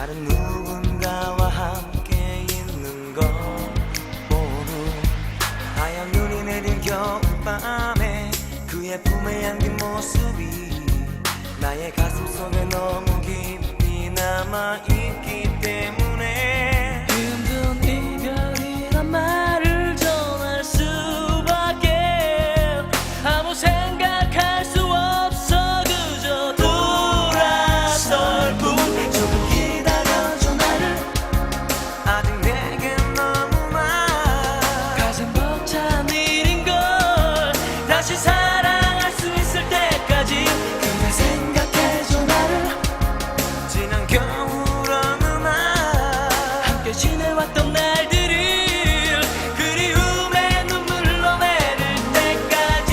다른 누군가와 함께 있는 걸 모르 하얀 눈이 내린 겨울밤에 그의 품에 안긴 모습이 나의 가슴 속에 너무 깊이 남아있기 때문에 힘든 이별이란 말을 전할 수밖에 아무 생각할 수 없어 그저 돌아설 뿐. 조금 기다려줘 나를 아직 내겐 너무 많아 가슴 벅찬 일인 걸 다시 사랑할 수 있을 때까지 그대 생각해줘 나를 지난 겨울 어느 날 함께 지내왔던 날들을 그리움에 눈물로 내릴 때까지.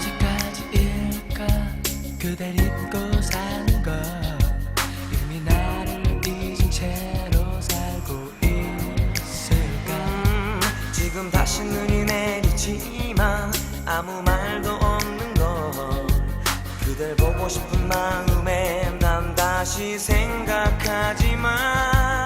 언제까지일까 그댈 잊고 사는 걸. 이미 나를 잊은 채로 살고 있을까. 지금 다시 눈이 내리지만 아무 말도 없는 걸 그댈 보고 싶은 마음에 난 다시 생각하지만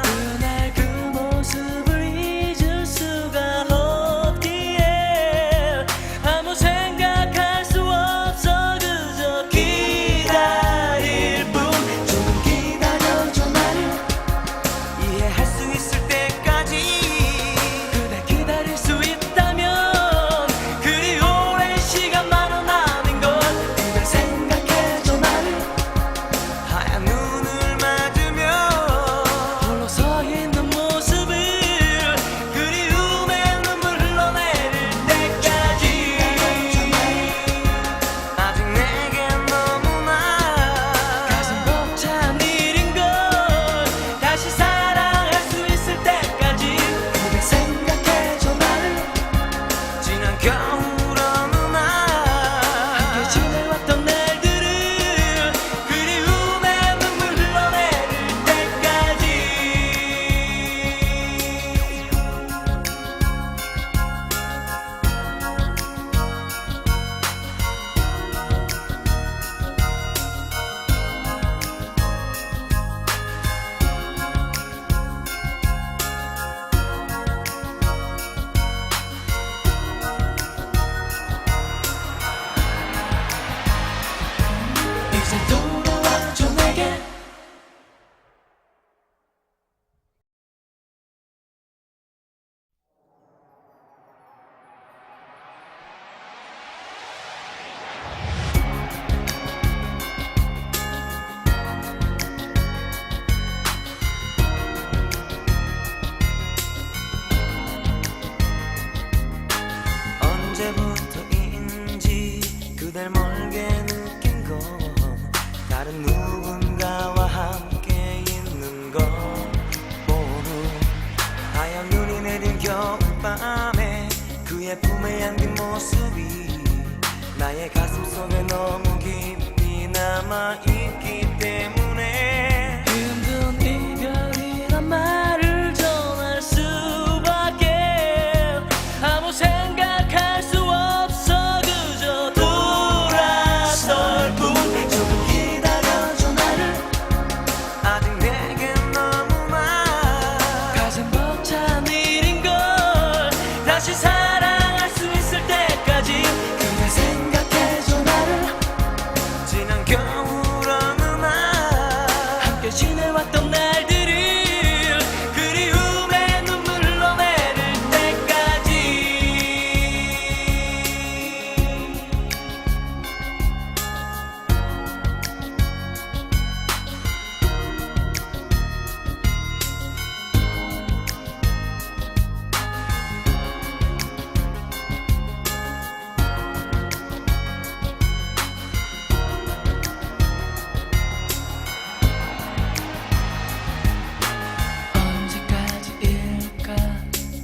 그날 그 모습을 잊을 수가 없기에 아무 생각할 수 없어 그저 기다릴 뿐. 조금 기다려줘 나를 이해할 수 있을 때까지 그댈 기다릴 수 있다면 그리 오랜 시간만은 아닌 걸. 그댈 생각해줘 나를 하얀 눈을 맞으며 홀로 서 있는 모습을 그리움에 눈물 흘러내릴 때까지. 아직 내겐 너무 많아 가슴 벅찬 일인 걸 다시 사랑할 수 있을 때까지. 그대 생각해줘 나를 지난 겨울 어느 날 함께 지내왔던 날들을 그리움에 눈물 흘러내릴 때까지. 이제 돌아와줘 내게. 언제부터인지 그댈 멀게 느낀 건 다른 누군가와 함께 있는 걸 모르 하얀 눈이 내린 겨울밤에 그의 품에 안긴 모습이 나의 가슴 속에 너무 깊이 남아있기 때문에 힘든 이별이란 말을 전할 수밖에 아무 생각할 수 없어 그저 돌아설 뿐. 조금 기다려줘 나를 아직 내겐 너무 많아 가슴 벅찬 일인 걸 다시 사랑할 수 있을 때까지. 그대 생각해줘 나를 지난 겨울 어느 날 함께 지내왔던 날들을 그리움에 눈물 흘러내릴 때까지.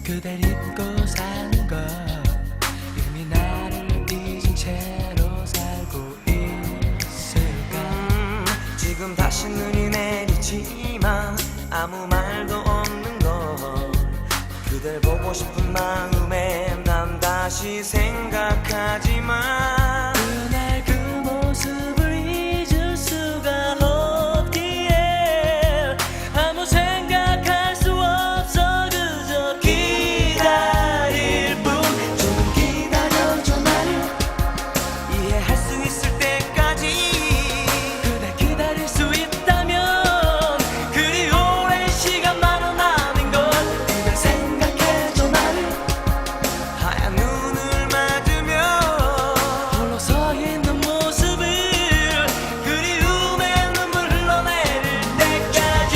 그댈 잊고 지금 다시 눈이 내리지만 아무 말도 없는 걸 그댈 보고 싶은 마음에 난 다시 생각하지만 그날 그 모습을 잊을 수가 없기에 아무 생각할 수 없어 그저 기다릴 뿐. 좀 기다려줘 나를 이해할 수 있을 때까지 그대 기다릴 수 있다면 그리 오랜 시간만은 아닌 걸. 그댈 생각해줘 나를 하얀 눈을 맞으며 홀로 서 있는 모습을 그리움의 눈물 흘러내릴 때까지.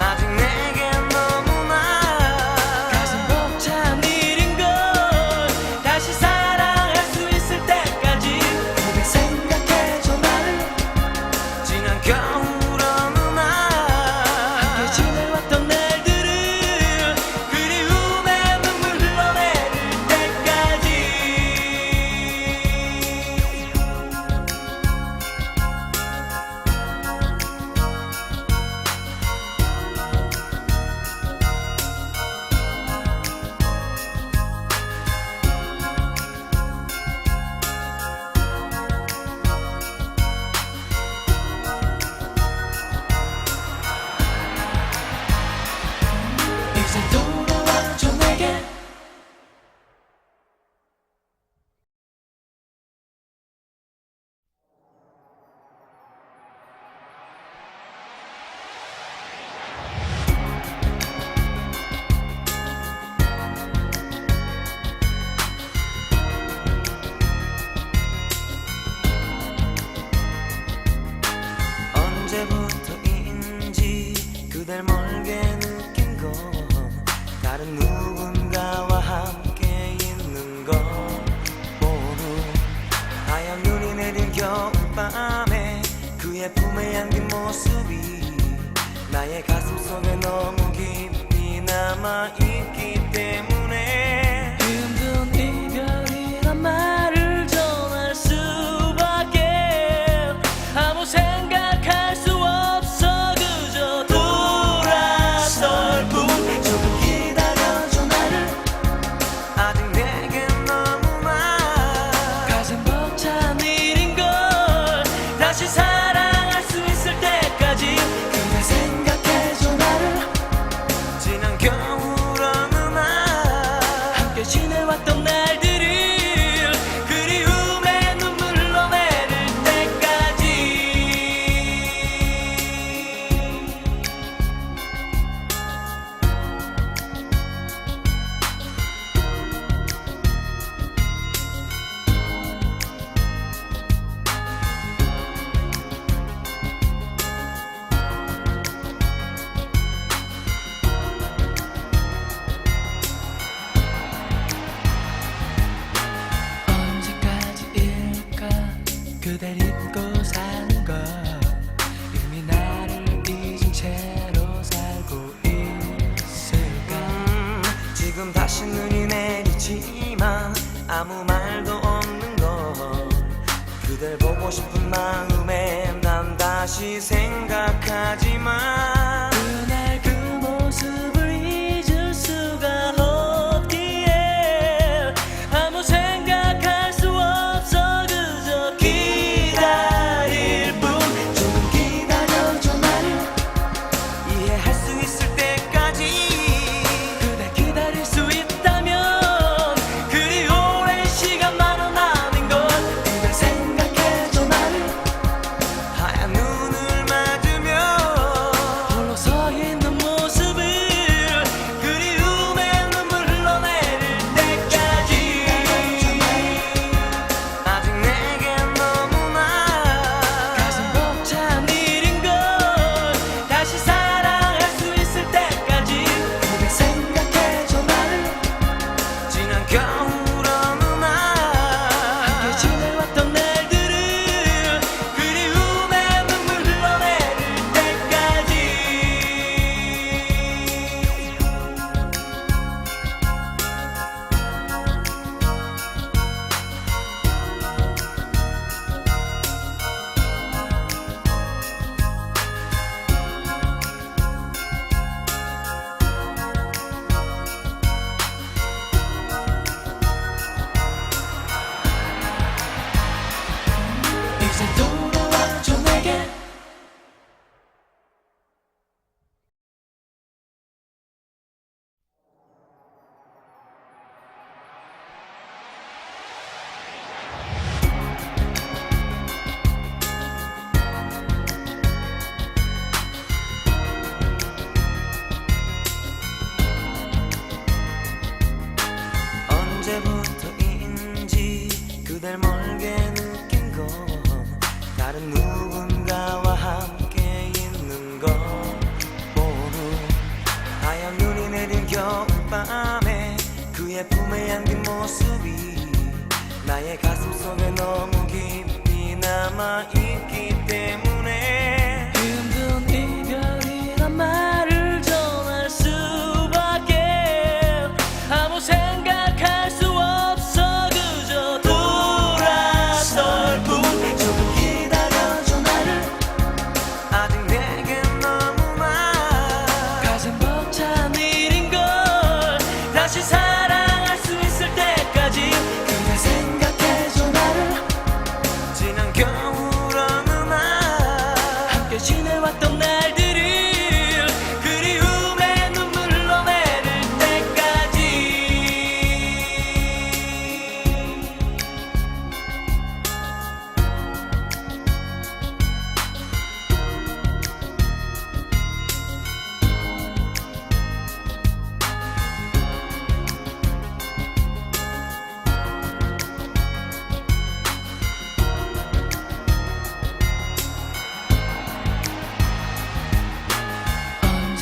아직 내겐 너무나 가슴 벅찬 일인 걸 다시 사랑할 수 있을 때까지. 그댈 생각해줘 나를 지난 겨울 어느 날 함께 지내왔던 날들을 그리움의 눈물 흘러내릴 때까지. 이제 돌아와줘 내게 언제부터인지 그댈 멀게 느낀 건 다른 누군가와 함께 있는 걸 모르 하얀 눈이 내린 겨울밤에 그의 품에 안긴 모습이 나의 가슴 속에 너무 깊이 남아있기 때문에 힘든 이별이란 말을 전할 수밖에 아무 생각할 수 없어 그저 돌아설 뿐. 조금 기다려줘 나를 아직 내겐 너무나 가슴 벅찬 일인 걸 다시 사랑할 수 있을 때까지. 그댈 생각해줘 나를 지난 겨울 어느 날 함께 지내왔던 날들을 그리움의 눈물 흘러내릴 때까지. 언제까지일까 그댈 잊고 사는 걸. 이미 나를 잊은 채로 살고 있을까. 지금 다시 눈이 내리지만 아무 말도 없는 걸 그댈 보고 싶은 마음에 난 다시 생각하지만 그날 그 모습을 잊을 수가 없기에 아무 생각할 수 없어 그저 기다릴 뿐. 좀 기다려줘 나를 이해할 수 있을 때까지 그대 기다릴 수 있다면 그리 오랜 시간만은 아닌 걸. 그댈 생각해줘 나를 하얀 눈을 맞으며 홀로 서 느낀 건 다른 누군가와 함께 있는 것. 모두 하얀 눈이 내린 겨울밤에 그의 품에 안긴 모습이 나의 가슴 속에 너무 깊이 남아있기 때문에 힘든 이별이란 말을 전할 수밖에 아무 생각할 수 없어. 그저 돌아설 뿐. 조금 기다려줘 나를. 아직 내겐 너무나 가슴 벅찬 일인 걸. 다시 사랑할 수 있을 때까지 그대 생각해줘 나를. 지난 겨울 어느 날 함께 지내왔던 날들을 그리움에 눈물로 내릴 때까지.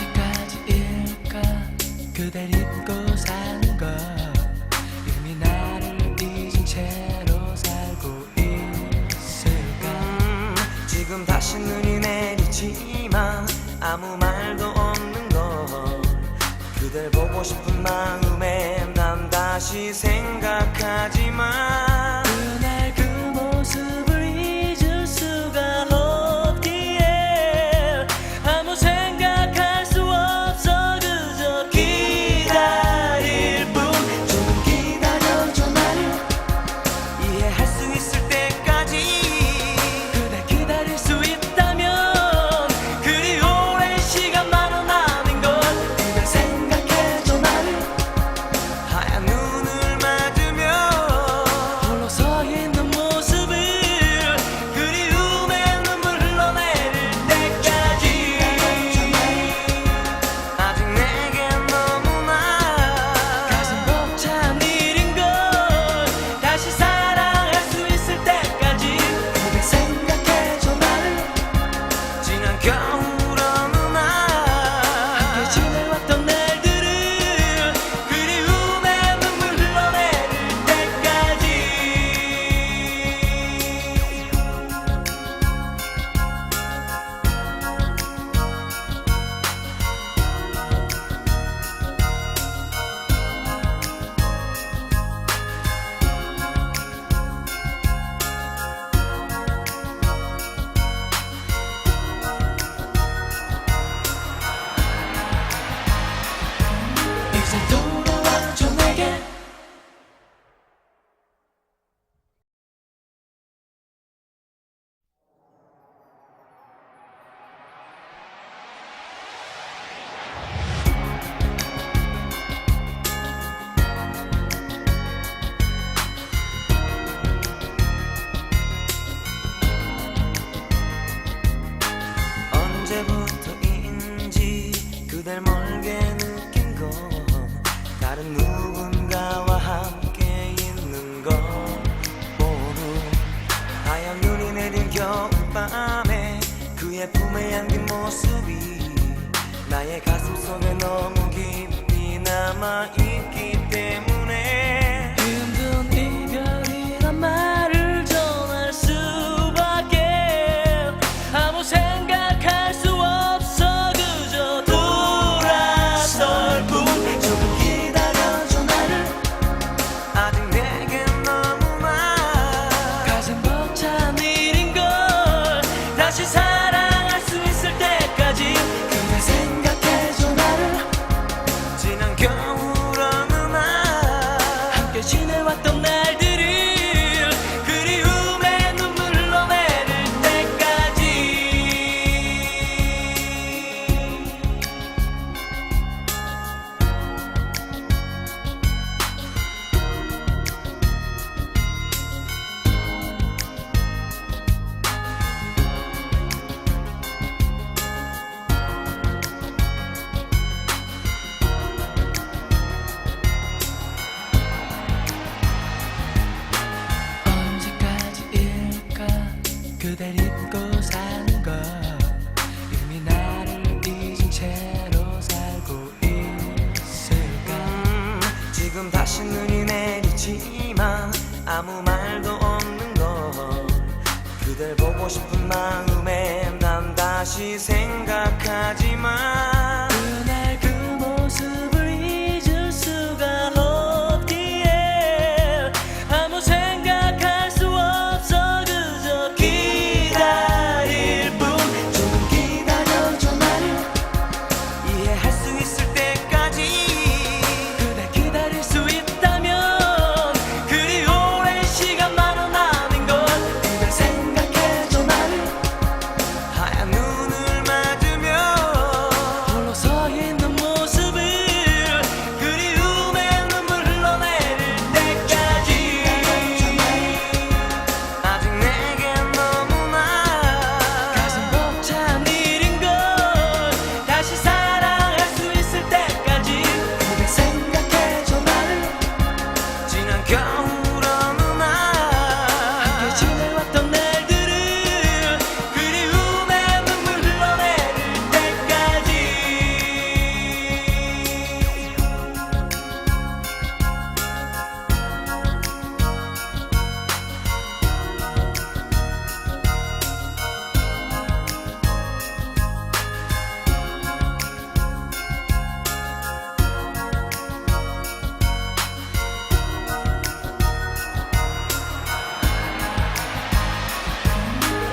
언제까지일까 그댈 잊고 사는 걸. 이미 나를 잊은 채로 살고 있을까. 지금 다시 눈이 내리지만 아무 말도 없는 걸. 그댈 보고 싶은 마음에 난 다시 생각하지만 그날 그 모습을 잊을 수가 없기에 아무 생각할 수 없어. 그저 기다릴 뿐. 좀 기다려줘 나를. 이해할 수 있을 때까지. 그대 기다릴 수 있다면 그리 오랜 시간만은 아닌 걸. 그대 생각해줘 나를. 하얀 눈을 맞으며 홀로 서 있는 모습을 그리움에 눈물 흘러내릴 때까지. 아직 내겐 너무나 가슴 벅찬 일인 걸. 다시 사랑할 수 있을 때까지 그대 생각해줘 나를. 지난 겨울 어느 날 함께 지내왔던 날들을 그리움에 눈물 흘러내릴 때까지. 이제 돌아와줘 내게. 언제부터인지 그댈 멀게 느낀 건 다른 누군가와 함께 있는 것. 모두 하얀 눈이 내린 겨울밤에 그의 품에 안긴 모습이 나의 가슴 속에 너무 깊이 남아있기 때문에 힘든 이별이란 말을 전할 수밖에 아무 생각할 수 없어. 그저 돌아설 뿐. 조금 기다려줘 나를. 아직 내겐 너무나 가슴 벅찬 일인 걸. 다시 사랑할 수 있을 때까지 그대 생각해줘 나를. 지난 겨울 어느 날 그댈 잊고 사는 걸 이미 나를 잊은 채로 살고 있을까. 지금 다시 눈이 내리지만 아무 말도 없는 걸 그댈 보고 싶은 마음에 난 다시 생각하지만 그날 그 모습을 잊을 수가 없기에 아무 생각할 수 없어 그저 기다릴 뿐. 좀 기다려줘 나를 이해할 수 있을 때까지. 그댈 기다릴 수 있다면 그리 오랜 시간만은 아닌 걸. 그댈 생각해줘 나를 하얀 눈을 맞으며 홀로 서 있는 모습을 그리움에 눈물 흘러내릴 때까지. 아직 내겐 너무나 가슴 벅찬 일인 걸 다시 사랑할 수 있을 때까지. 그댈 생각해줘 나를 지난 겨울 어느 날 함께 지내왔던 날들을 그리움에 눈물 흘러내릴 때까지.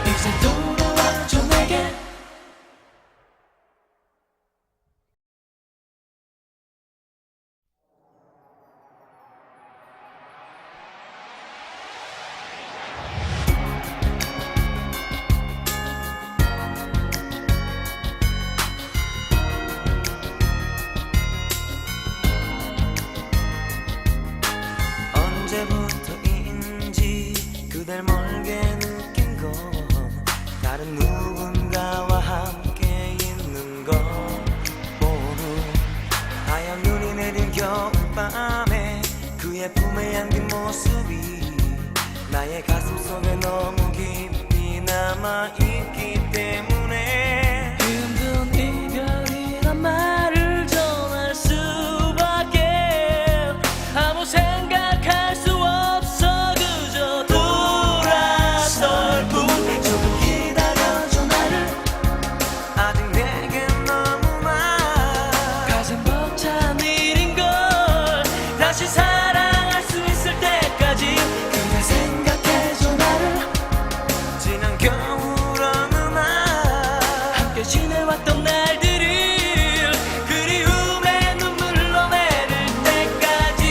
이제 돌아와줘 내게. 언제부터인지 그댈 멀게 느낀 건 다른 누군가와 함께 있는 것 모두. 하얀 눈이 내린 겨울밤에 그의 품에 안긴 모습이 나의 가슴 속에 너무 깊이 남아있기 때문에 힘든 이별이란 말을 전할 수밖에 아무 생각할 수 없어 그저 돌아설 뿐. 조금 기다려줘 나를 아직 내겐 너무나 가슴 벅찬 일인 걸 다시 사랑할 수 있을 때까지. 그댈 생각해줘 나를 지난 겨울 어느 날 함께 지내왔던 날들을 그리움에 눈물 흘러내릴 때까지.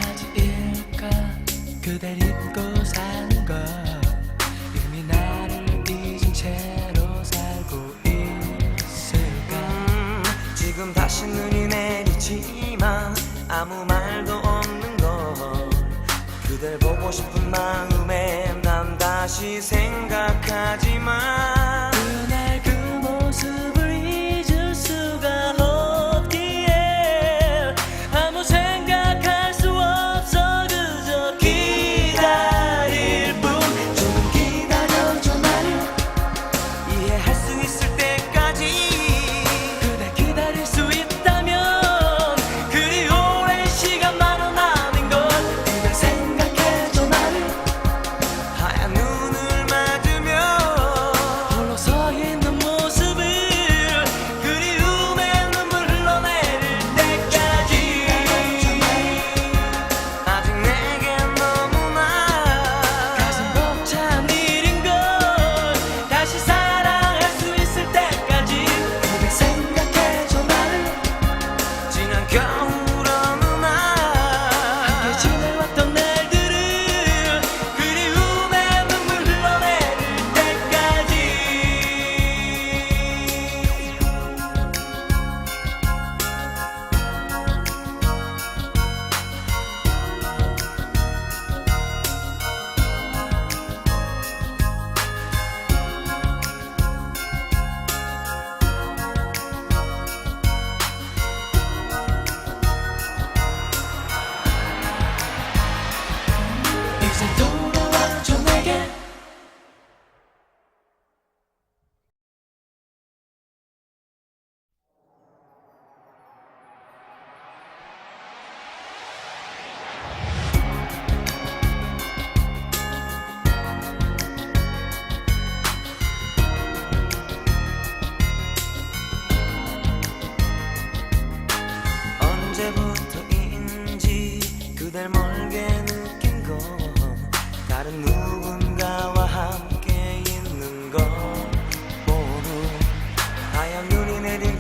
언제까지일까 그댈 잊고 사는 걸 이미 나를 잊은 채로 살고 있을까. 지금 다시 눈이 내리지만 아무 말도 없는 걸 그댈 보고 싶은 마음에 난 다시 생각하지만 그날 그 모습을 잊을 수가 없기에 아무 생각할 수 없어 그저 기다릴 뿐. 좀 기다려줘 나를 이해할 수 있을 때까지. 그댈 기다릴 수 있다면 그리 오랜 시간만은 아닌 걸. 그댈 생각해줘 나를 하얀 눈을 맞으며 홀로 서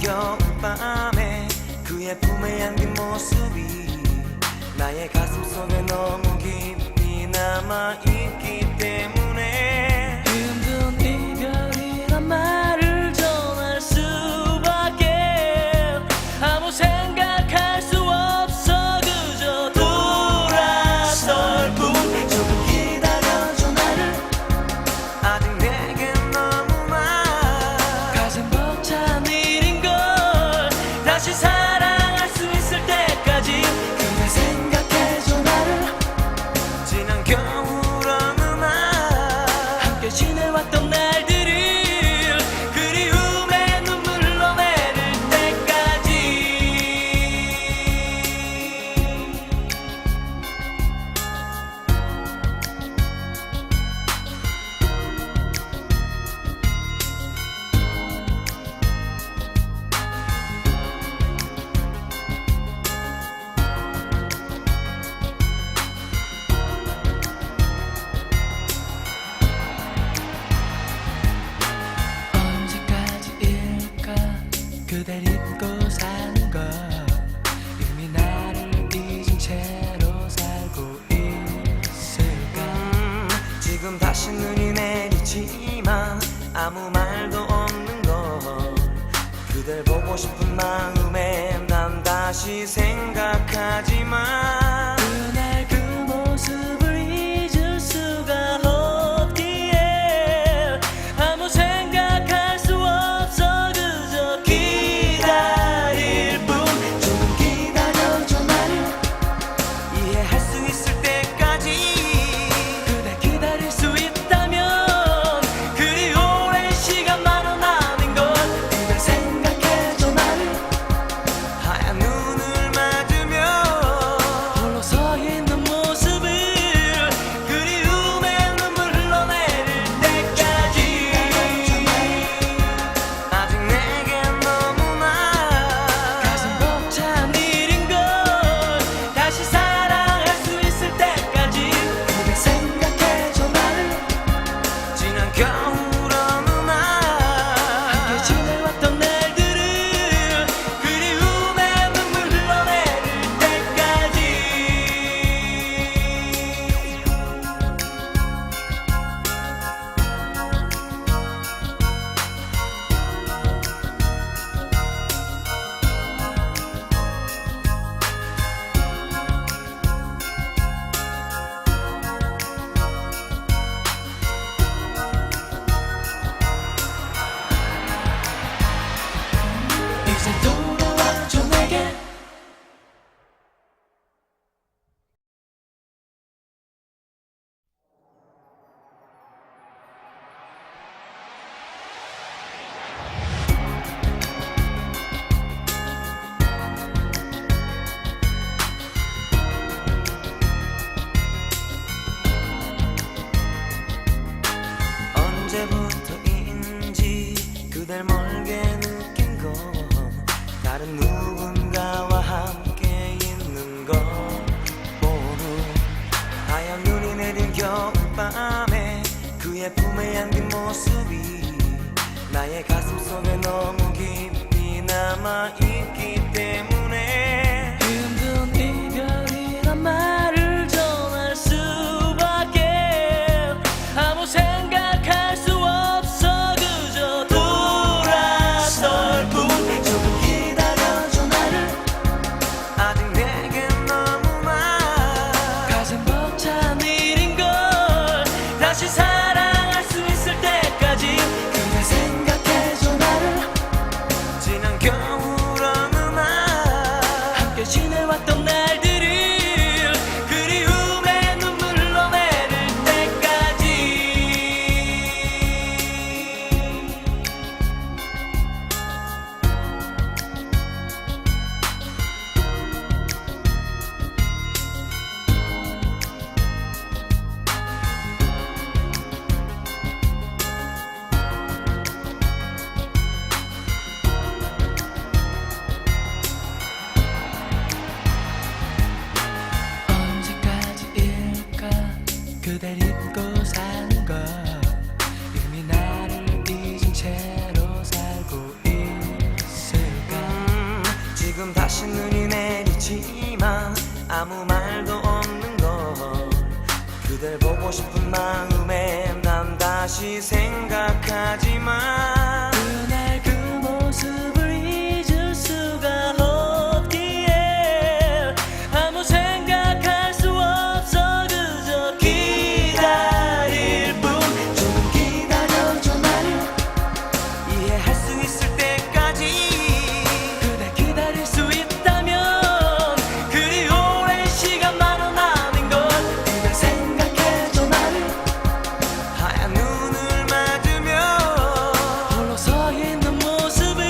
겨울밤에 그의 품에 안긴 모습이 나의 가슴 속에 너무 깊이 남아있기 때문에 힘든 이별이란 말을 전할 수밖에 아무 생각할 수 없어 그저 돌아설 뿐 조금 기다려줘 나를 아직 내겐 너무 많아 가슴 벅찬 일인 걸 다시 사랑할 수 있을 때까지 그대 생각해줘 나를 지난 겨울 어느 날 함께 지내왔던 날들을 그리움에 눈물로 내릴 때까지 언제까지일까 그댈 잊고 사는 걸 이미 나를 잊은 채로 살고 있을까 지금 다시 눈이 내리지만 아무 말도 없는 걸 그댈 보고 싶은 마음에 난 다시 생각하지만 그날 그 모습을 잊을 수가 없기에 아무 생각할 수 없어 그저 기다릴 뿐 조금 기다려줘 나를 이해할 수 있을 때까지 그댈 기다릴 수 있다면 그리 오랜 시간만은 아닌 걸 그댈 생각해줘 나를 하얀 눈을 맞으며 홀로 서 있는 모습을 그리움에 눈물 흘러내릴 때까지 아직 내겐 너무 많아 가슴 벅찬 일인 걸 다시 사랑할 수 있을 때까지 그대 생각해줘 나를 지난 겨울 어느 날 함께 지내왔던 날들을 그리움에 눈물 흘러내릴 때까지 이제 돌아와줘 내게 언제부터인지 그댈 멀게 느낀 건 다른 누군가와 함께 있는 것보다 하얀 눈이 내린 겨울밤에 그의 품에 안긴 모습이 나의 가슴 속에 너무 깊이 남아있기 때문에 힘든 이별이란 말을 전할 수밖에 아무 생각할 수 없어 그저 돌아설 뿐 조금 기다려줘 나를 아직 내겐 너무 많아 가슴 벅찬 일인 걸 다시 사랑할 수 있을 때까지 그대 생각해줘 나를 지난 겨울 어느 날 함께 지내왔던 날들을 그리움에 눈물 흘러내릴 때까지 언제까지일까 그댈 잊고 사는 걸 이미 나를 잊은 채로 살고 있을까 지금 다시 눈이 내리지만 아무 말도 없는 걸 그댈 보고 싶은 마음에 난 다시 생각하지만 그날 그 모습을 잊을 수가 없기에 아무 생각할 수 없어 그저 기다릴 뿐 좀 기다려줘 나를 이해할 수 있을 때까지 그대 기다릴 수 있다면 그리 오랜 시간만은 아닌 걸 그댈 생각해줘 나를 하얀 눈을 맞으며 홀로 서 있는 모습을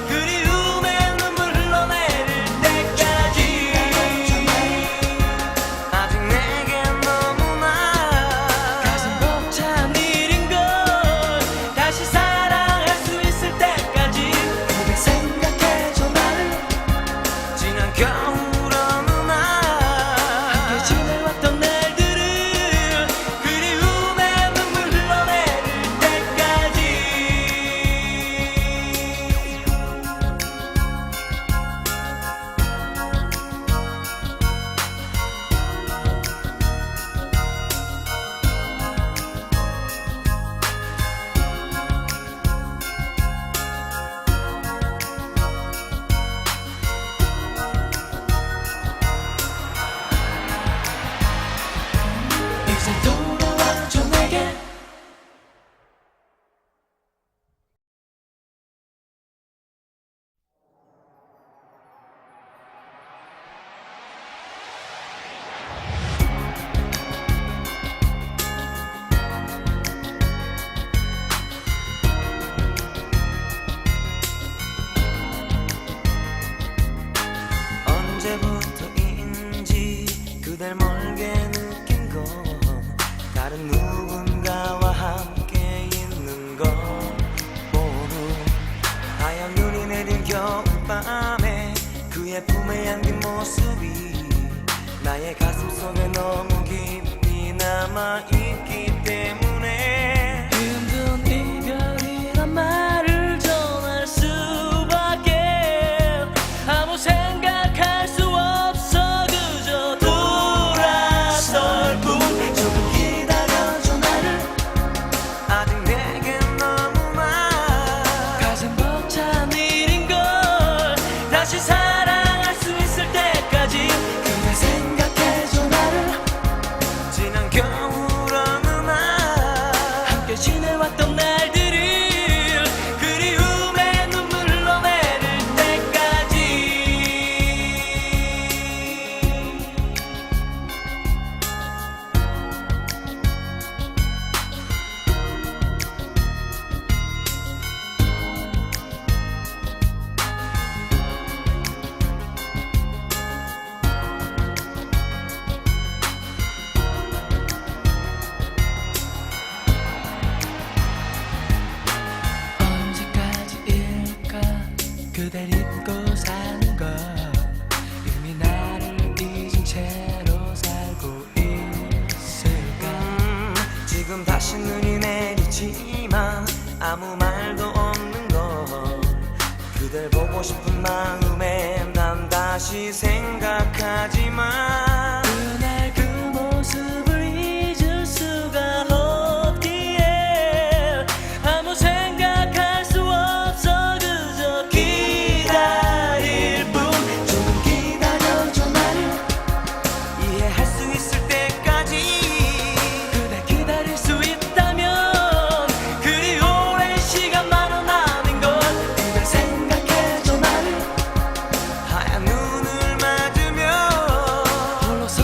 그리움에 눈물 흘러내릴 때까지 아직 내겐 너무나 가슴 벅찬 일인 걸 다시 사랑할 수 있을 때까지 그댈 생각해줘 나를 지난 겨울 어느 날 함께 지내왔던 날들을 그리움에 눈물 흘러내릴 때까지 이제 돌아와줘 내게 언제부터인지 그댈 멀게 느낀 건 다른 누군가와 함께 있는 걸 모르 하얀 눈이 내린 겨울밤에 그의 품에 안긴 모습이 나의 가슴 속에 너무 깊이 남아있기 때문에 힘든 이별이란 말을 전할 수밖에 아무 생각할 수 없어 그저 돌아설 뿐 조금 기다려줘 나를 아직 내겐 너무나 가슴 벅찬 일인 걸 다시 사랑할 수 있을 때까지 그댈 생각해줘 나를 지난 겨울 어느 날 함께 지내왔던 날들을 그리움에 눈물 흘러내릴 때까지 언제까지일까 그댈 잊고 사는 걸 이미 나를 잊은 채로 살고 있을까 지금 다시 눈이 내리지만 아무 말도 없는 걸 그댈 보고 싶은 마음에 난 다시 생각하지만 그날 그 모습을 잊을 수가 없기에 아무 생각할 수 없어 그저 기다릴 뿐 좀 기다려줘 나를 이해할 수 있을 때까지 그대 기다릴 수 있다면 그리 오랜 시간만은 아닌 걸 그댈 생각해줘 나를 하얀 눈을 맞으며 홀로 서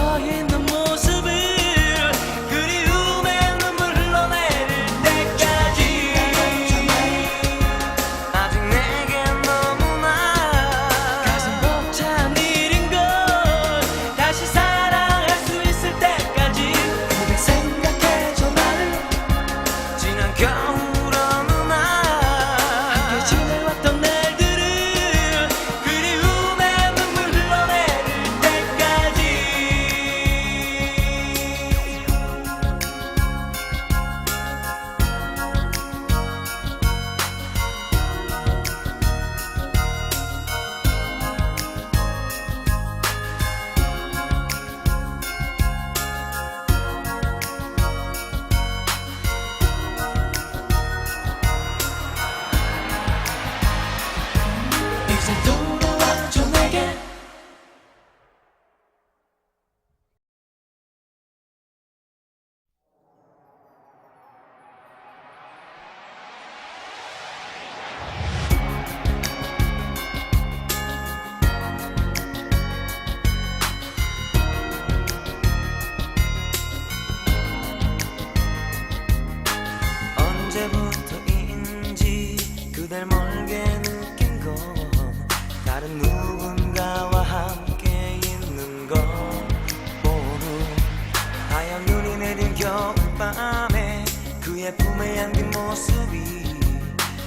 밤에 그의 품에 안긴 모습이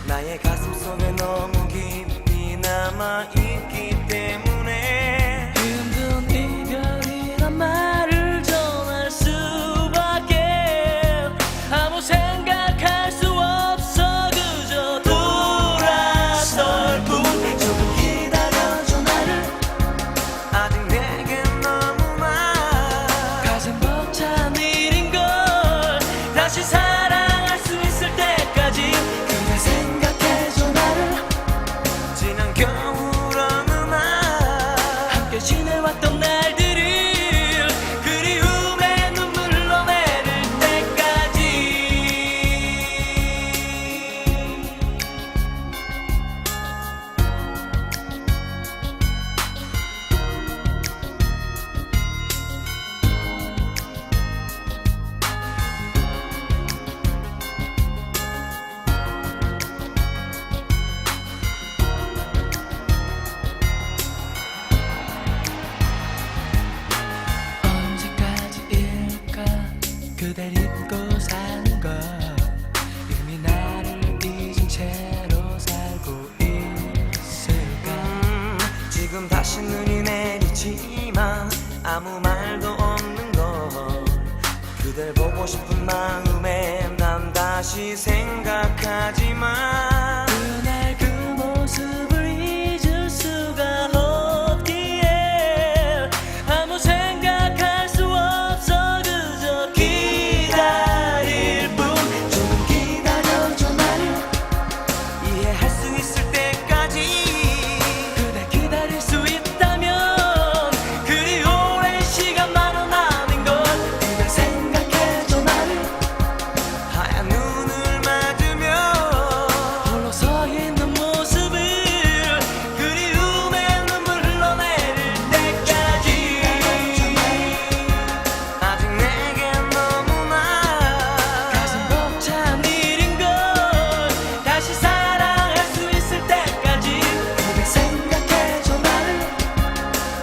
나의 가슴 속에 너무 깊이 남아있기 때문에 힘든 이별이란 말을 전할 수밖에 아무 생각할 수 없어 그저 돌아설 뿐 조금 기다려줘 나를 아직 내겐 너무나 가슴 벅찬 일인걸 다시 사랑할 수 있을 때까지 그대 생각해줘 나를 지난 겨울 어느 날 함께 지내왔던 날들을 그리움에 눈물로 내릴 때까지 언제까지일까 그댈 잊고 사는 걸 이미 나를 잊은 채로 살고 있을까 지금 다시 눈이 내리지만 아무 말도 없는 걸 그댈 보고 싶은 마음에 난 다시 생각하지만 그날 그 모습을 잊을 수가 없기에 아무 생각할 수 없어 그저 기다릴 뿐 좀 기다려줘 나를 이해할 수 있을 때까지 그대 기다릴 수 있다면 그리 오랜 시간만은 아닌 걸 그대 생각해줘 나를 하얀 눈을 맞으며 홀로 서 있는 모습을 그리움에 눈물 흘러내릴 때까지 아직 내겐 너무나 가슴 벅찬 일인걸 다시 사랑할 수 있을 때까지 그대 생각해줘 나를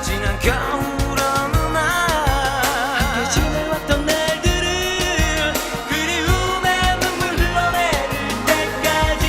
지난 겨울 어느 날 함께 지내왔던 날들을 그리움에 눈물 흘러내릴 때까지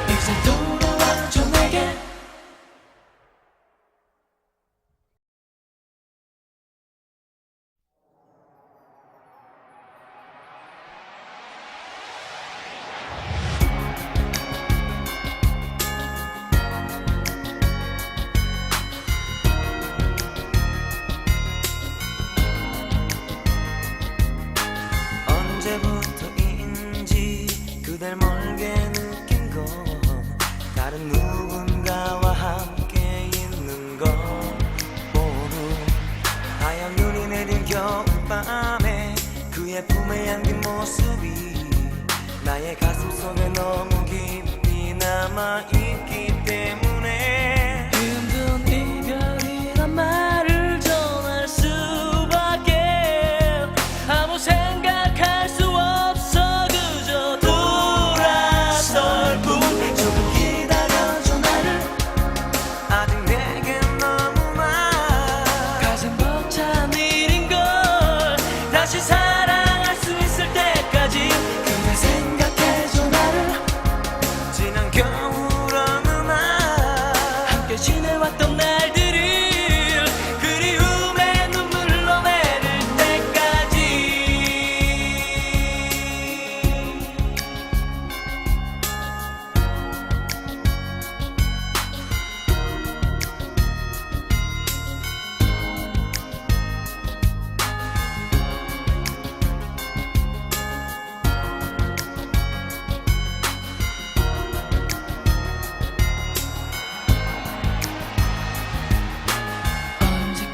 이제 돌아와줘 내게 언제부터인지 그댈 멀게 느낀 건 다른 누군가와 함께 있는 걸 모두 하얀 눈이 내린 겨울밤에 그의 품에 안긴 모습이 나의 가슴 속에 너무 깊이 남아있기 때문에 힘든 이별이란 말을 전할 수밖에 아무 생각할 수 없어 그저 돌아설 뿐 조금 기다려줘 나를 아직 내겐 너무나 가슴 벅찬 일인걸 다시 사랑할 수 있을 때까지 그대 생각해줘 나를 지난 겨울 어느 날 함께 지내왔던 날들을 그리움에 눈물 흘러내릴 때까지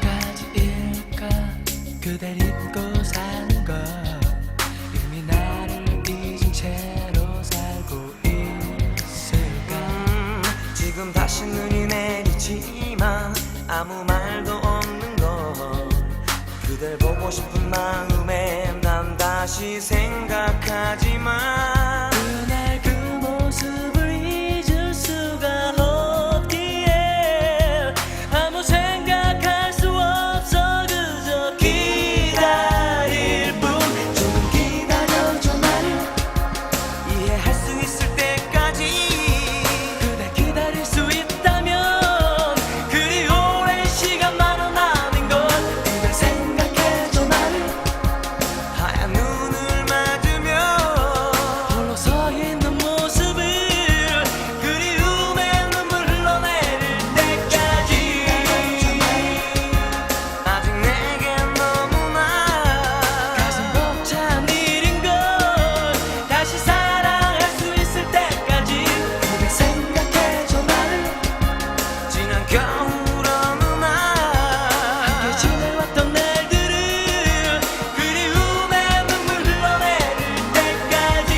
언제까지일까 그댈 잊고 사는 걸 이미 나를 잊은 채로 살고 있을까 아무 말도 없는 걸 그댈 보고 싶은 마음에 난 다시 생각하지만 그날 그 모습을 잊을 수가 없기에 아무 생각할 수 없어 그저 기다릴 뿐. 좀 기다려줘 나를 이해할 수 있을 때까지 그댈 기다릴 수 있다면 그리 오랜 시간만은 아닌 걸. 그댈 생각해줘 나를 하얀 눈을 맞으며 홀로 서 있는 모습을 그리움에 눈물 흘러내릴 때까지. 아직 내겐 너무나 가슴 벅찬 일인 걸. 다시 사랑할 수 있을 때까지 그댈 생각해줘 나를 지난 겨울 어느 날 함께 지내왔던 날들을 그리움에 눈물 흘러내릴 때까지.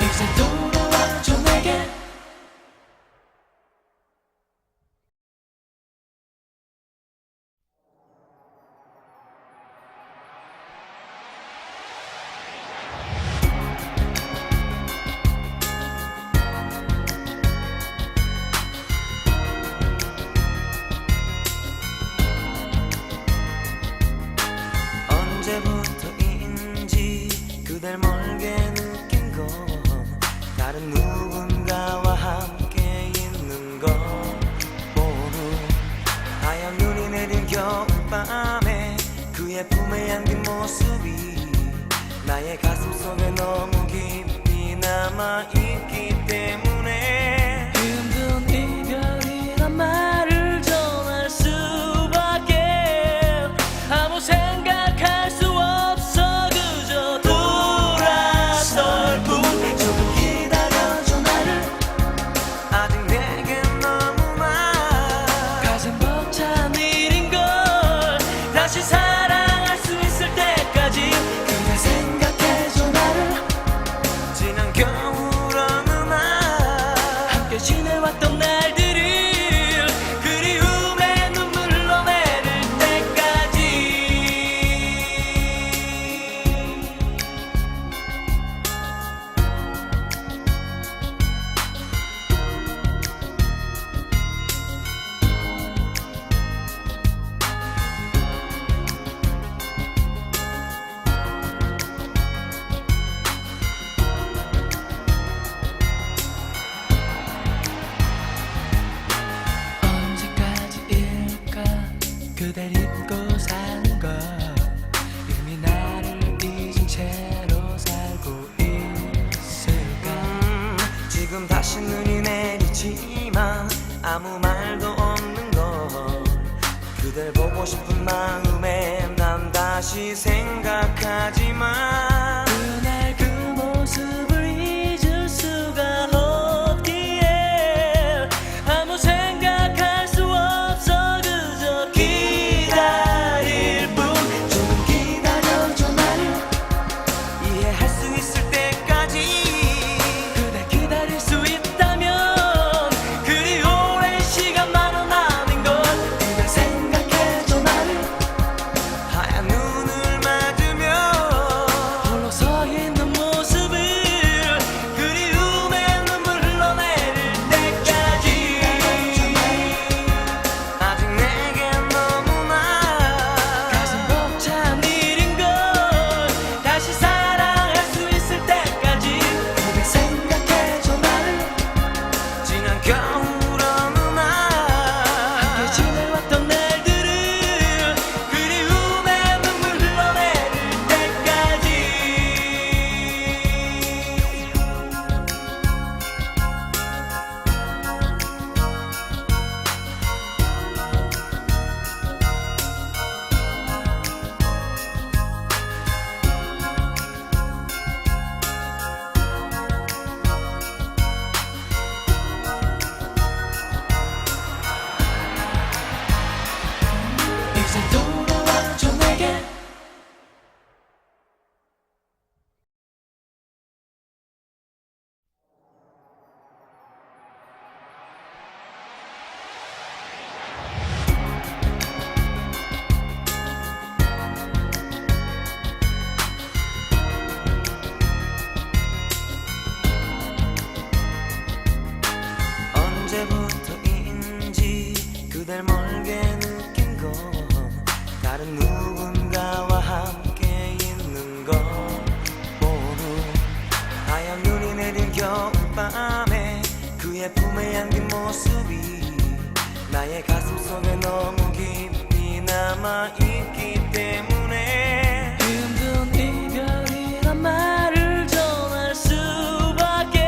이제 돌아와줘 내게. 언제부터인지 그댈 멀게 느낀 건 다른 누군가와 함께 있는 것 모두 하얀 눈이 내린 겨울밤에 그의 품에 안긴 모습이 나의 가슴 속에 너무 깊이 남아있기 때문에 힘든 이별이란 말을 전할 수밖에 아무 생각할 수 없어 그저 돌아설 뿐. 조금 기다려줘 나를 아직 내겐 너무나 가슴 벅찬 일인 걸. 다시 사랑할 수 있을 때까지 그댈 생각해줘 나를 지난 겨울 어느 날 함께 지내왔던 날들을 그리움에 눈물 흘러내릴 때까지. 언제까지일까 그댈 잊고 사는 걸. 이미 나를 잊은 채로 살고 있을까. 지금 다시 눈이 내리지만 아무 말도 없는 걸 그댈 보고 싶은 마음에 난 다시 생각하지만 그날 그 모습을 잊을 수가 없기에 아무 생각할 수 없어 그저 기다릴 뿐. 좀 기다려줘 나를 이해할 수 있을 때까지 그댈 기다릴 수 있다면 그리 오랜 시간만은 아닌 걸. 그댈 생각해줘 나를 하얀 눈을 맞으며 홀로 서 있는 모습을 그리움에 눈물 흘러내릴 때까지. 아직 내겐 너무나 가슴 벅찬 일인 걸. 다시 사랑할 수 있을 겨울밤에 그의 품에 안긴 모습이 나의 가슴 속에 너무 깊이 남아있기 때문에 힘든 이별이란 말을 전할 수밖에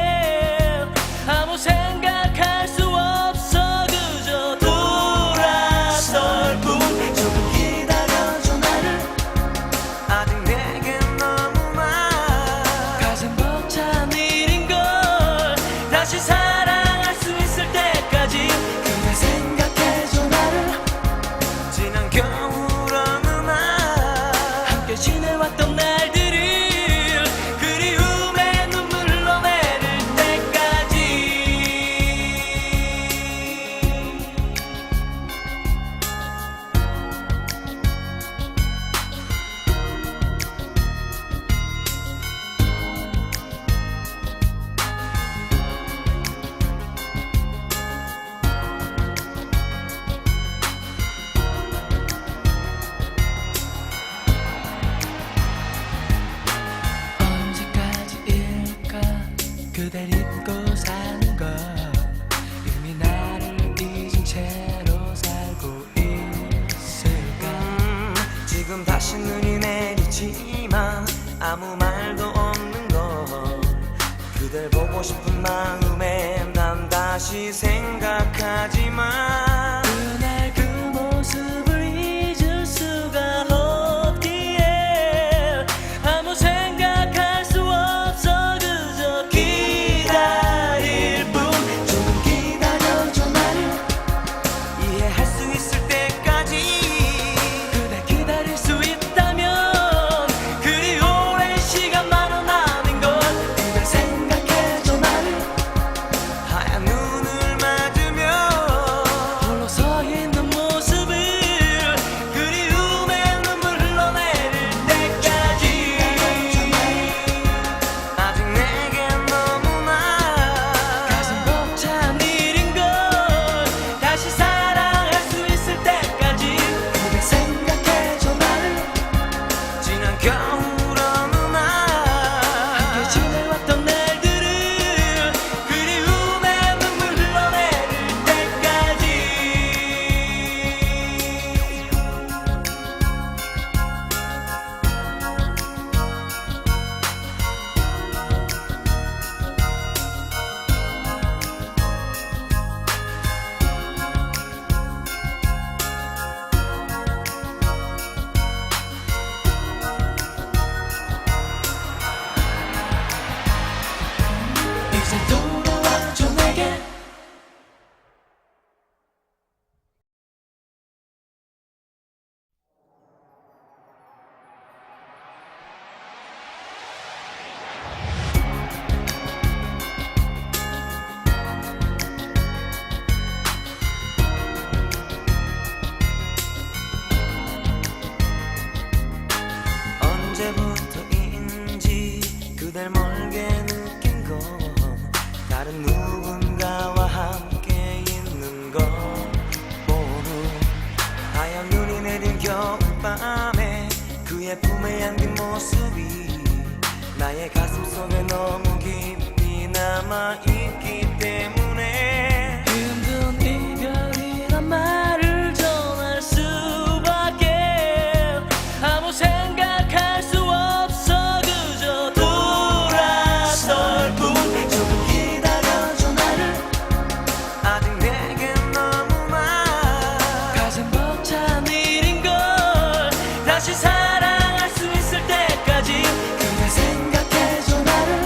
아무 생각할 수 없어 그저 돌아설 뿐 조금 기다려줘 나를 아직 내겐 너무 많아 가슴 벅찬 일인 걸 다시 사랑할 수 있을 때까지 그대 생각해줘 나를 지난 겨울 어느 날 함께 지내왔던 날들을 그리움에 눈물로 내릴 때까지 언제까지일까 그댈 잊고 사는 걸 이미 나를 잊은 채로 살고 있을까 지금 다시 눈이 내리지만 아무 말도 없는 걸 그댈 보고 싶은 마음에 난 다시 생각하지만 그날 그 모습을 잊을 수가 없기에 아무 생각할 수 없어 그저 기다릴 뿐 조금 기다려줘 나를 이해할 수 있을 때까지 그댈 기다릴 수 있다면 그리 오랜 시간만은 아닌 걸 그댈 생각해줘 나를 하얀 눈을 맞으며 홀로 서 있는 모습을 그리움에 눈물 흘러내릴 때까지 아직 내겐 너무 많아 가슴 벅찬 일인 걸 다시 사랑할 수 있을 때까지 그대 생각해줘 나를 지난 겨울 어느 함께 날 지내왔던 날들을 그리움에 눈물 흘러내릴 때까지 이제 돌아와줘 내게 언제부터인지 그댈 멀게 느낀 건 다른 누군가와 함께 있는 것보로 하얀 눈이 내린 겨울밤에 그의 품에 안긴 모습이 나의 가슴 속에 너무 깊이 남아있기 때문에 힘든 이별이란 말을 전할 수밖에 아무 생각할 수 없어 그저 돌아설 뿐 조금 기다려줘 나를 아직 내겐 너무 많아 가슴 벅찬 일인 걸 다시 사랑할 수 있을 때까지 그대 생각해줘 나를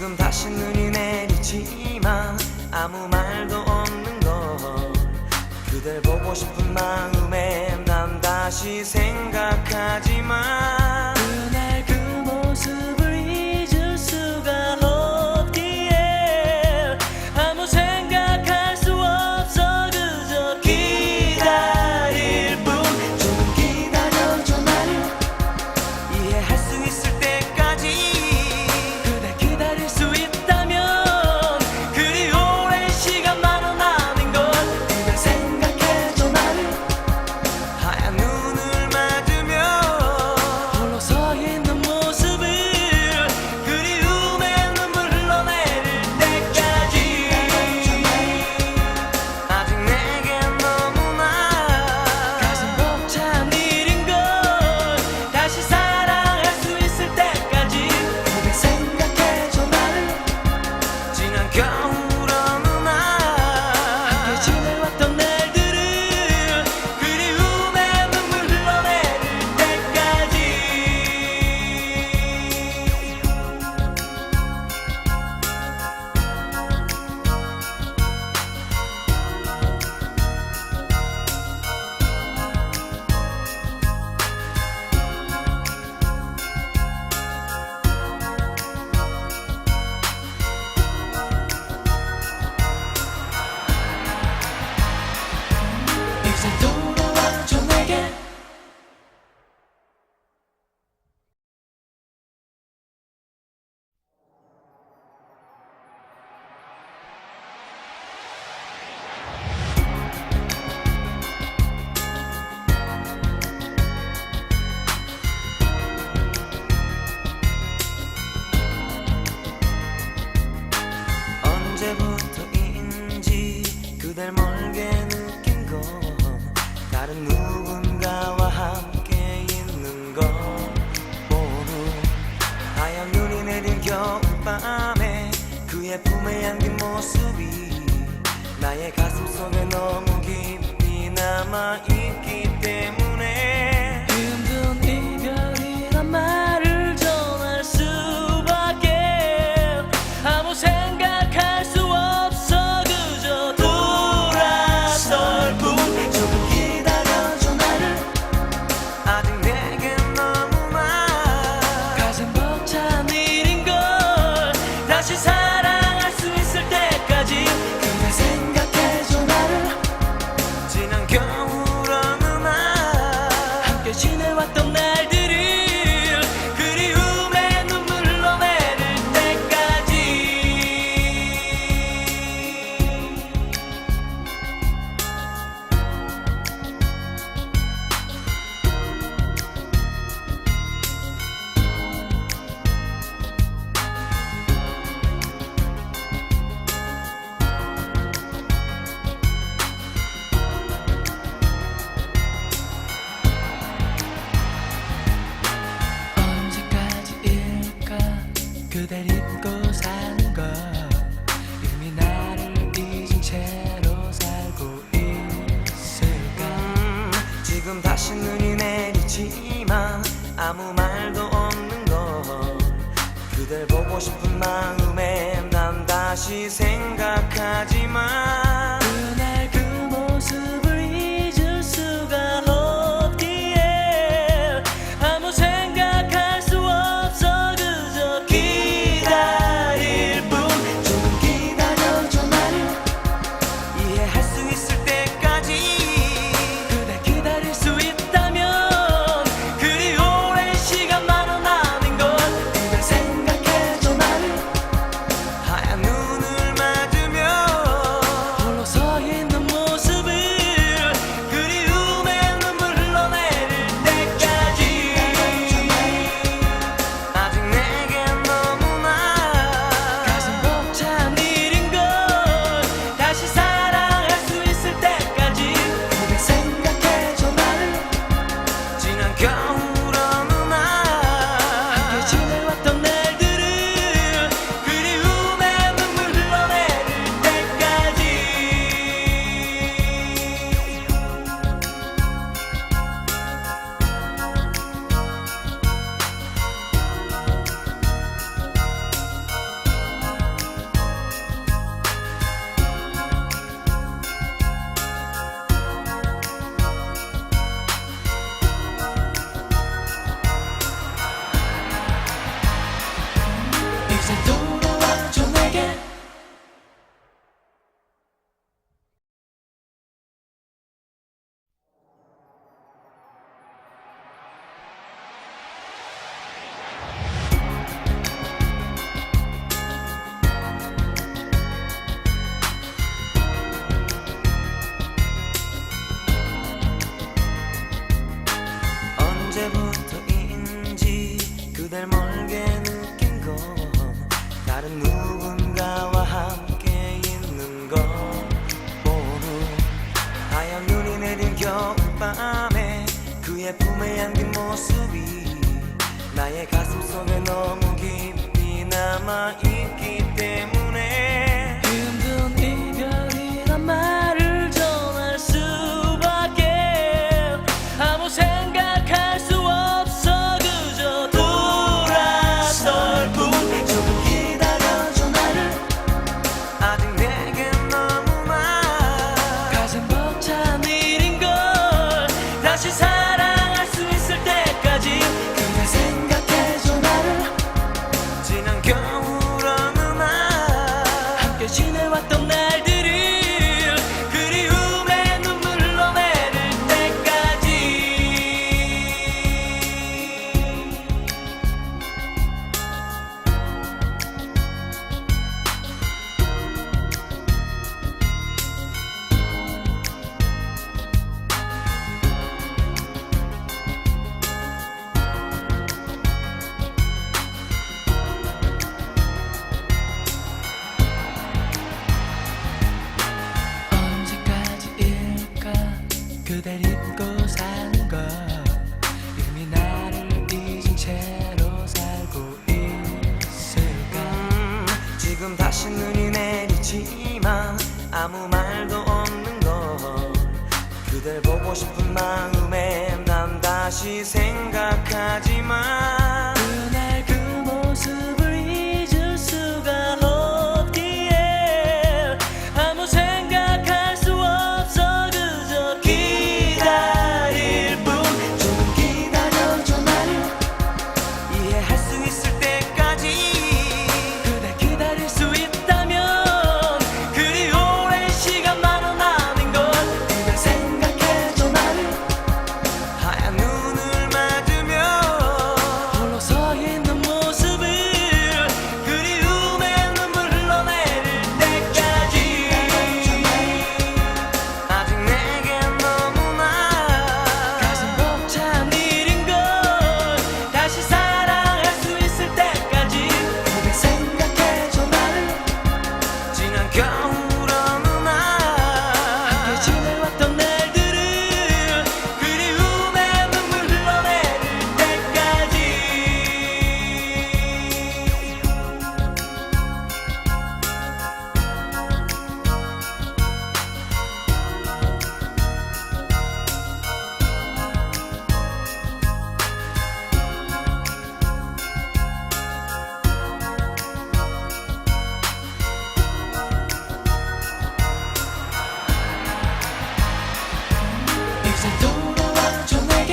지금 다시 눈이 내리지만 아무 말도 없는 걸 그댈 보고 싶은 마음에 난 다시 생각하지만 그날 그 모습을 잊을 수가 없기에 아무 생각할 수 없어 그저 기다릴 뿐 좀 기다려줘 나를 이해할 수 있을 때까지 그대 기다릴 수 있다면 그리 오랜 시간만은 아닌 걸 그댈 생각해줘 나를 하얀 눈을 맞으며 홀로 서 있는 모습을 그리움의 눈물 흘러내릴 때까지 아직 내겐 너무나 가슴 벅찬 일인 걸 다시 사랑할 수 있을 때까지 그댈 생각해줘 나를 지난 겨울 어느 날 함께 지내왔던 날들을 그리움의 눈물 흘러내릴 때까지 이제 돌아와줘 내게 언제부터인지 그댈 멀게 느낀 건 다른 누군가와 함께 있는 걸 모르 하얀 눈이 내린 겨울밤에 그의 품에 안긴 모습이 나의 가슴 속에 너무 깊이 남아있기 때문에 힘든 이별이란 말을 전할 수밖에 아무 생각할 수 없어 그저 돌아설 뿐 조금 기다려줘 나를 아직 내겐 너무나 가슴 벅찬 일인 걸 다시 사랑할 수 있을 때까지 그댈 생각해줘 나를 지난 겨울 어느 날 함께 지내왔던 날들을 그리움의 눈물 흘러내릴 때까지 언제까지일까 그댈 잊고 사는 걸 이미 나를 잊은 채로 살고 있을까 지금 다시 눈이 내리지만 아무 말도 없는 걸 그댈 보고 싶은 마음에 난 다시 생각하지만 그날 그 모습을 잊을 수가 없기에 아무 생각할 수 없어 그저 기다릴 뿐 좀 기다려줘 나를 이해할 수 있을 때까지 그대 기다릴 수 있다면 그리 오랜 시간만은 아닌 걸 그댈 생각해줘 나를 하얀 눈을 맞으며 멀게 느낀 건 다른 누군가와 함께 있는 것. 모두 하얀 눈이 내린 겨울밤에 그의 품에 안긴 모습이 나의 가슴 속에 너무 깊이 남아있기 때문에 힘든 이별이란 말을 전할 수밖에 아무 생각할 수 없어. 그저 돌아설 뿐. 조금 기다려줘 나를. 아직 내겐 너무나 가슴 벅찬 일인 걸. 다시 사랑할 수 있을 때까지 그대 생각해줘 나를. 지난 겨울 어느 날 함께 지내왔던 날들을 그리움에 눈물로 내릴 때까지. 언제까지일까 그댈 잊고 사는 걸. 이미 나를 잊은 채로 살고 있을까. 지금 다시 눈이 내리지만 아무 말도 없는 걸. 그댈 보고 싶은 마음에 난 다시 생각하지만 그날 그 모습을 잊을 수가 없기에 아무 생각할 수 없어. 그저 기다릴 뿐. 좀 기다려줘 나를. 이해할 수 있을 때까지. 그대 기다릴 수 있다면 그리 오랜 시간만은 아닌 걸. 그대 생각해줘 나를. 하얀 눈을 맞으며 홀로 서 있는 모습을 그리움에 눈물 흘러내릴 때까지. 아직 내겐 너무나 가슴 벅찬 일인 걸. 다시 사랑할 수 있을 때까지 그대 생각해줘 나를. 지난 겨울 어느 날 함께 지내왔던 날들을 그리움에 눈물 흘러내릴 때까지. 이제 돌아와줘 내게.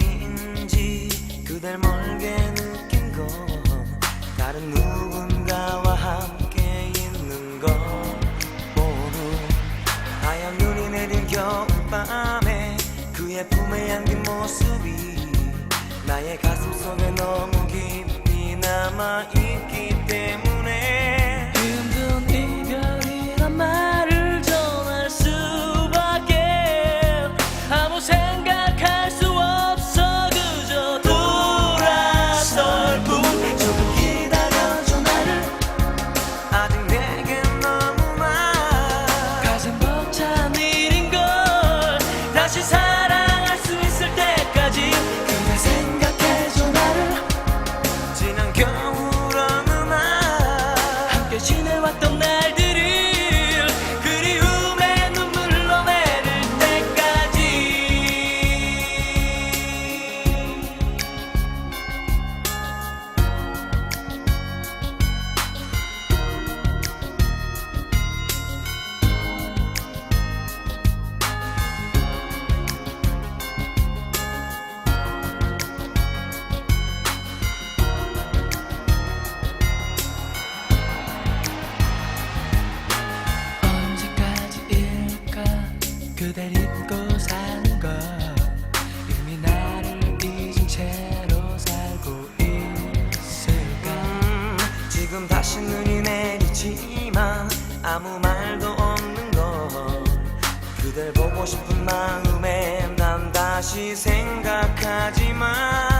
언제부터인지 그댈 멀게 느낀 건 다른 누군가와 함께 있는 것. 모두 하얀 눈이 내린 겨울밤에 그의 품에 안긴 모습이 나의 가슴 속에 너무 깊이 남아있기 때문에 힘든 이별이란 말을 전할 수밖에 아무 생각할 수 없어. 그저 돌아설 뿐. 조금 기다려줘 나를. 아직 내겐 너무나 가슴 벅찬 일인 걸. 다시 사랑할 수 있을 때까지 그대 생각해줘 나를. 지난 겨울 어느 그댈 잊고 사는 걸 이미 나를 잊은 채로 살고 있을까. 지금 다시 눈이 내리지만 아무 말도 없는 걸 그댈 보고 싶은 마음에 난 다시 생각하지만